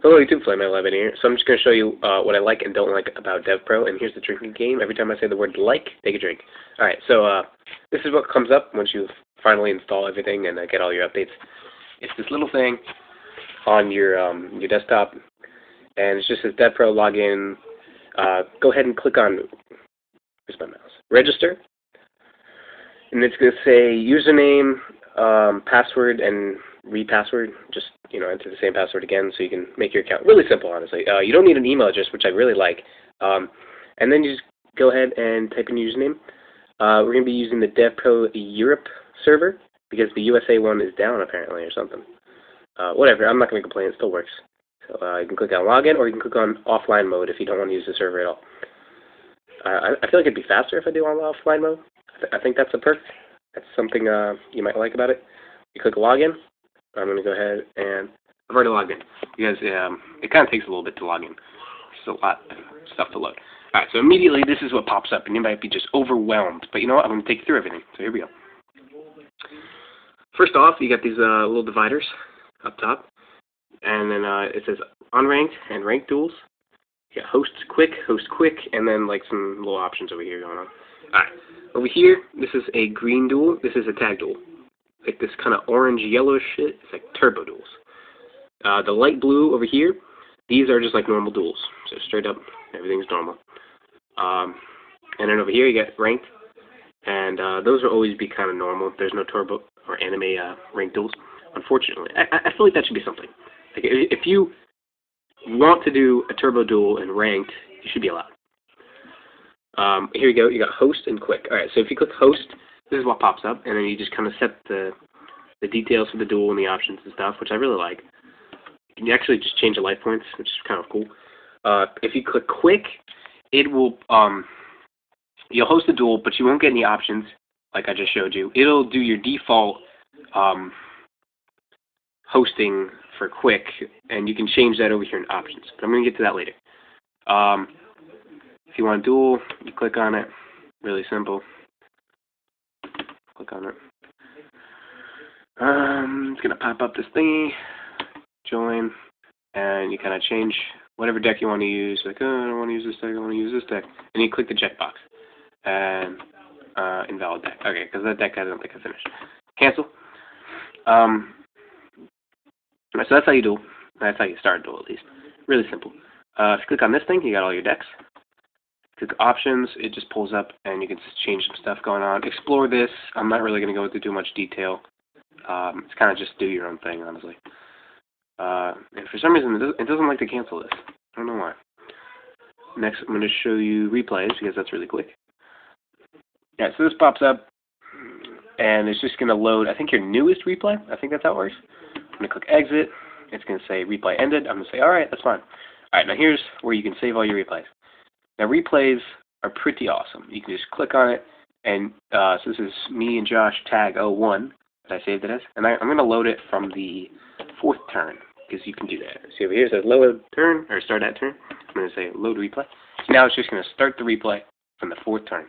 Hello YouTube, Flame11 here. So I'm just going to show you what I like and don't like about devpro, and here's the drinking game. Every time I say the word like, take a drink. Alright, so this is what comes up once you finally install everything and get all your updates. It's this little thing on your desktop, and it's just says devpro login. Go ahead and click on, where's my mouse? Register. And it's going to say username, password, and re-password. Just, enter the same password again so you can make your account really simple, honestly. You don't need an email address, which I really like. And then you just go ahead and type in your username. We're going to be using the devpro Europe server because the USA one is down apparently or something. Whatever, I'm not going to complain, it still works. So you can click on login, or you can click on offline mode if you don't want to use the server at all. I feel like it'd be faster if I do on offline mode. I think that's a perk. That's something you might like about it. You click login. I'm going to go ahead and I've already logged in because it kind of takes a little bit to log in. It's a lot of stuff to load. Alright, so immediately this is what pops up, and you might be just overwhelmed. But you know what? I'm going to take you through everything. So here we go. First off, you got these little dividers up top, and then it says unranked and ranked duels. You got host quick, and then like some little options over here going on. Alright, over here, this is a green duel. This is a tag duel. Like this kind of orange yellow shit. It's like turbo duels. The light blue over here, these are just like normal duels. So straight up, everything's normal. And then over here you got ranked, and those will always be kind of normal. There's no turbo or anime ranked duels, unfortunately. I feel like that should be something. Like if you want to do a turbo duel and ranked, you should be allowed. Here you go. You got host and quick. All right. So if you click host, this is what pops up, and then you just kind of set the details for the duel and the options and stuff, which I really like. You can actually just change the life points, which is kind of cool. If you click quick, it will you'll host the duel, but you won't get any options like I just showed you. It'll do your default hosting for quick, and you can change that over here in options. But I'm going to get to that later. If you want a duel, you click on it. Really simple. Click on it. It's going to pop up this thingy. Join. And you kind of change whatever deck you want to use. Like, oh, I don't want to use this deck, I want to use this deck. And you click the checkbox. And invalid deck. Okay, because that deck I don't think I finished. Cancel. So that's how you duel. That's how you start a duel, at least. Really simple. If you click on this thing, you got all your decks. Click options, it just pulls up, and you can just change some stuff going on. Explore this. I'm not really going to go into too much detail. It's kind of just do your own thing, honestly. And for some reason, it doesn't like to cancel this. I don't know why. Next, I'm going to show you replays, because that's really quick. Yeah, so this pops up, and it's just going to load, I think, your newest replay. I think that's how it works. I'm going to click exit. It's going to say replay ended. I'm going to say, alright, that's fine. Alright, now here's where you can save all your replays. Now, replays are pretty awesome. You can just click on it, and so this is me and Josh tag 01 that I saved it as, and I'm going to load it from the 4th turn, because you can do that. See over here, it says load turn, or start at turn. I'm going to say load replay. So now it's just going to start the replay from the 4th turn.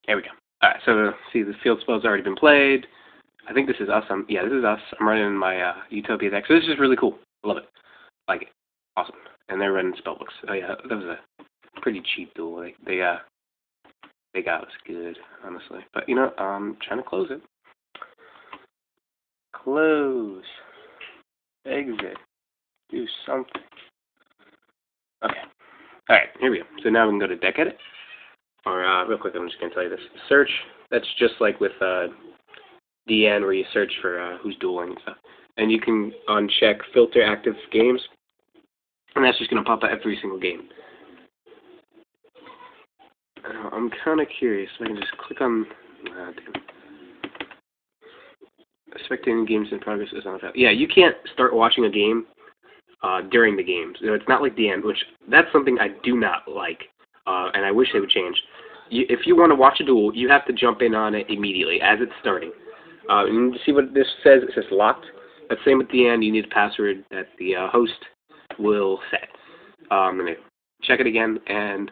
There we go. Alright, so see, the field spell's already been played. I think this is us. Yeah, this is us. I'm running my Utopia deck, so this is really cool. I love it. Like it. Awesome. And they're running spellbooks. Oh yeah, that was a pretty cheap duel. They got us good, honestly. But I'm trying to close it. Close. Exit. Do something. Okay. Alright, here we go. So now we can go to deck edit. Or real quick, I'm just gonna tell you this. Search, that's just like with DN where you search for who's dueling and stuff. And you can uncheck filter active games. And that's just going to pop up every single game. I'm kind of curious. I can just click on... Spectating games in progress is not available. Yeah, you can't start watching a game during the games. It's not like the end, which that's something I do not like. And I wish they would change. If you want to watch a duel, you have to jump in on it immediately as it's starting. And you see what this says? It says locked. That's the same at the end. You need a password that the host will set. I'm going to check it again, and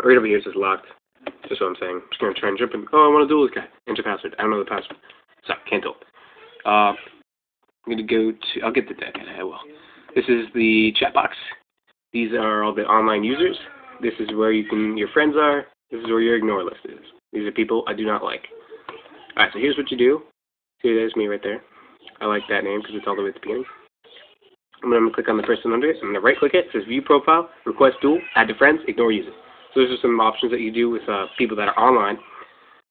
right over here it says locked. That's what I'm saying. I'm just going to try and jump in. Oh, I want to duel this guy. Enter password. I don't know the password. So, can't do it. I'm going to go to, I'll get the deck, I will. This is the chat box. These are all the online users. This is where your friends are. This is where your ignore list is. These are people I do not like. Alright, so here's what you do. See, there's me right there. I like that name because it's all the way at the beginning. I'm going to click on the person under it. I'm going to right click it. It says view profile, request duel, add to friends, ignore user. So those are some options that you do with people that are online.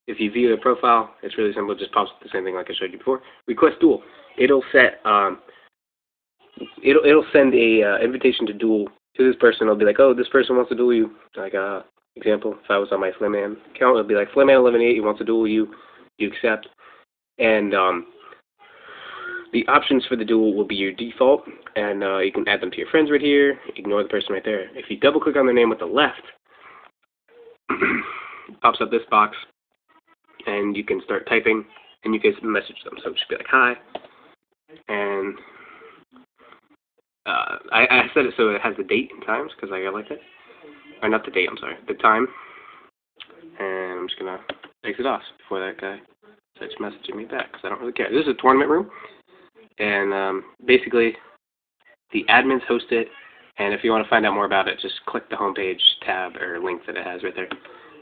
If you view their profile, it's really simple. It just pops up the same thing like I showed you before. Request duel. It'll set it'll send a invitation to duel to this person. It'll be like, oh, this person wants to duel you. Like example, if I was on my Flayman account, it'll be like Flayman1188, he wants to duel you. You accept. And the options for the duel will be your default, and you can add them to your friends right here. Ignore the person right there. If you double click on their name with the left, it pops up this box, and you can start typing, and you can message them. So just be like, hi, and I set it so it has the date and times, because I like it. Or not the date, I'm sorry, the time. And I'm just going to exit off before that guy starts messaging me back, because I don't really care. This is a tournament room, and basically the admins host it, and if you want to find out more about it, just click the homepage tab or link that it has right there.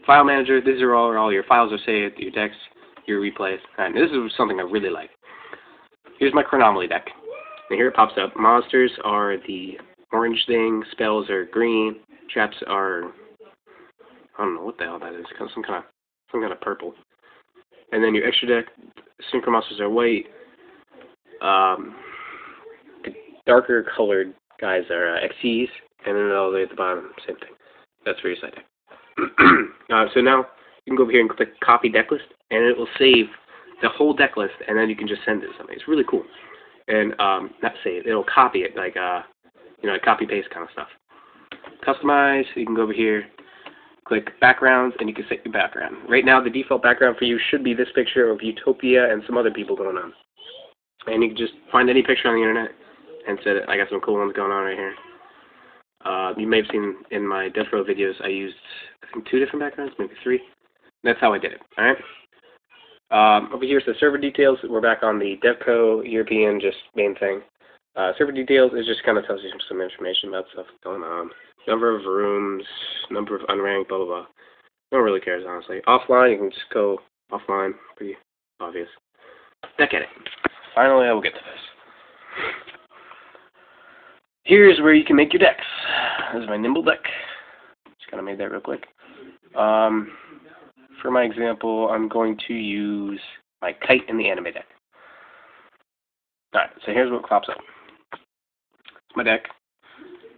File manager, these are all your files are saved, your decks, your replays. And this is something I really like. Here's my chronomaly deck. And here it pops up. Monsters are the orange thing, spells are green, traps are, I don't know what the hell that is, some kind of purple. And then your extra deck, synchro monsters are white. The darker colored guys are XCs, and then all the way at the bottom, same thing. That's for your side deck. So now you can go over here and click copy deck list, and it will save the whole deck list, and then you can just send it to somebody. It's really cool. And not save, it'll copy it, like copy paste kind of stuff. Customize, you can go over here, click backgrounds, and you can set your background. Right now the default background for you should be this picture of Utopia and some other people going on. And you can just find any picture on the internet and set it. I got some cool ones going on right here. You may have seen in my devpro videos I used, I think, 2 different backgrounds, maybe 3. That's how I did it, alright? Over here says server details. We're back on the devpro European just main thing. Server details, it just kind of tells you some information about stuff going on. Number of rooms, number of unranked, blah, blah, blah. No one really cares, honestly. Offline, you can just go offline. Pretty obvious. Deck edit. Finally, I will get to this. Here's where you can make your decks. This is my Nimble deck. Just kind of made that real quick. For my example, I'm going to use my Kite in the anime deck. Alright, so here's what pops up. It's my deck.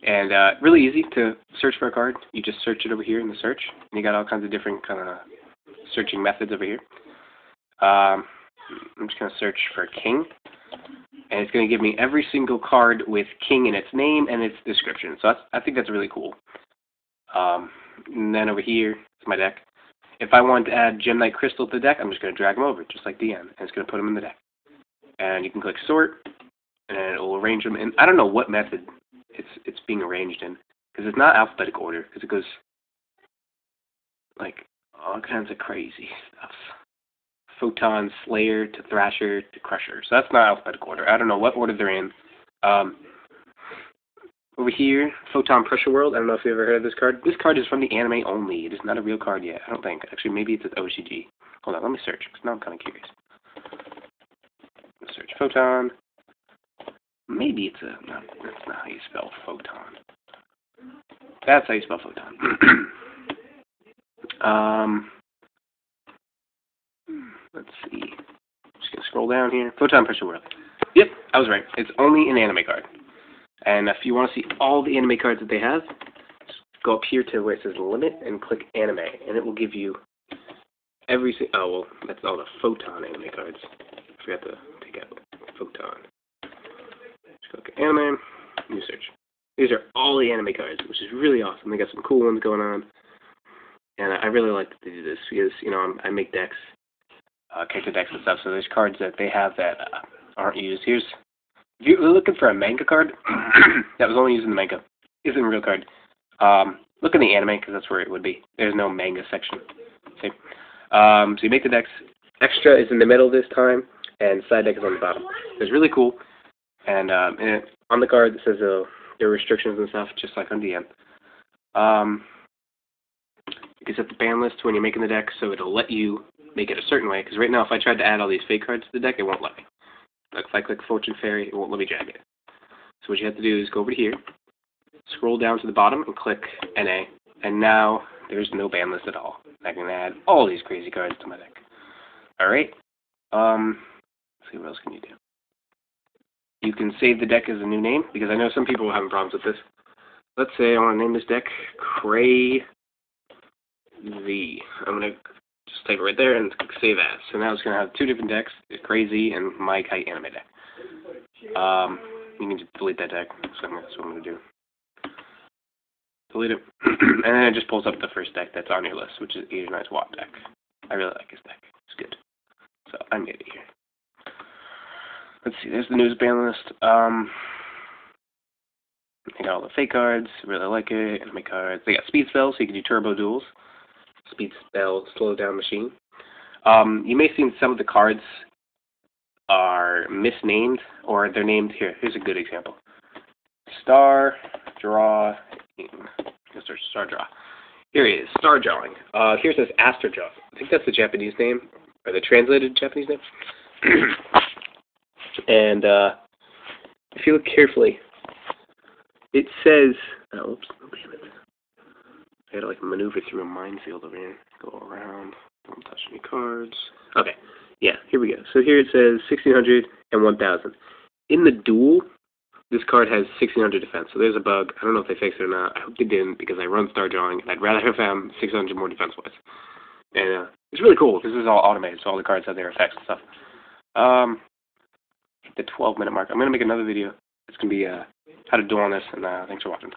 And really easy to search for a card. You just search it over here in the search. And you got all kinds of different kind of searching methods over here. I'm just going to search for King. And it's going to give me every single card with King in its name and its description. So I think that's really cool. And then over here is my deck. If I want to add Gem Knight Crystal to the deck, I'm just going to drag them over, just like DM. And it's going to put them in the deck. And you can click Sort, and it will arrange them in. I don't know what method it's being arranged in, because it's not alphabetic order, because it goes like all kinds of crazy stuff. Photon, Slayer, to Thrasher, to Crusher. So that's not alphabetical order. I don't know what order they're in. Over here, Photon Pressure World. I don't know if you've ever heard of this card. This card is from the anime only. It is not a real card yet. I don't think. Actually, maybe it's an OCG. Hold on, let me search, because now I'm kind of curious. Let's search Photon. Maybe it's a... No, that's not how you spell Photon. That's how you spell Photon. Let's see. Just going to scroll down here. Photon Pressure World. Yep, I was right. It's only an anime card. And if you want to see all the anime cards that they have, just go up here to where it says Limit and click Anime. And it will give you every... Oh, well, that's all the Photon anime cards. I forgot to take out Photon. Just click Anime, new search. These are all the anime cards, which is really awesome. They got some cool ones going on. And I really like to do this because, you know, I make decks. Character decks and stuff, so there's cards that they have that aren't used. Here's, if you're looking for a manga card that was only used in the manga, isn't a real card, look in the anime, because that's where it would be. There's no manga section. See? So you make the decks. Extra is in the middle this time, and side deck is on the bottom. It's really cool. And on the card it says there are restrictions and stuff, just like on DM. You can set the ban list when you're making the deck, so it'll let you make it a certain way. Because right now, if I tried to add all these fake cards to the deck, it won't let me. Like if I click Fortune Fairy, it won't let me drag it. So what you have to do is go over to here, scroll down to the bottom, and click NA. And now there's no ban list at all. I can add all these crazy cards to my deck. All right. Let's see, what else can you do? You can save the deck as a new name, because I know some people are having problems with this. Let's say I want to name this deck Cray V. I'm going to just type it right there and click Save As. So now it's going to have two different decks, Crazy and My Kite Anime deck. You can just delete that deck, so that's what I'm going to do. Delete it. And then it just pulls up the first deck that's on your list, which is 89's Watt deck. I really like this deck. It's good. So I made it here. Let's see, there's the news ban list. I got all the fake cards, really like it. Enemy cards. They got speed spells, so you can do turbo duels. Speed spell, slow down machine. You may have seen some of the cards are misnamed, or they're named here. Here's a good example. Star Draw. Star Draw. Here it is, Star Drawing. Here it says Astro Draw. I think that's the Japanese name, or the translated Japanese name. And if you look carefully, it says, oh, oops, oh, damn it. I gotta like maneuver through a minefield over here. Go around, don't touch any cards. Okay, yeah, here we go. So here it says 1600 and 1000. In the duel, this card has 1600 defense, so there's a bug. I don't know if they fixed it or not. I hope they didn't, because I run Star Drawing, and I'd rather have found 600 more defense-wise. And it's really cool. This is all automated, so all the cards have their effects and stuff. The 12-minute mark. I'm going to make another video. It's going to be how to duel on this, and thanks for watching.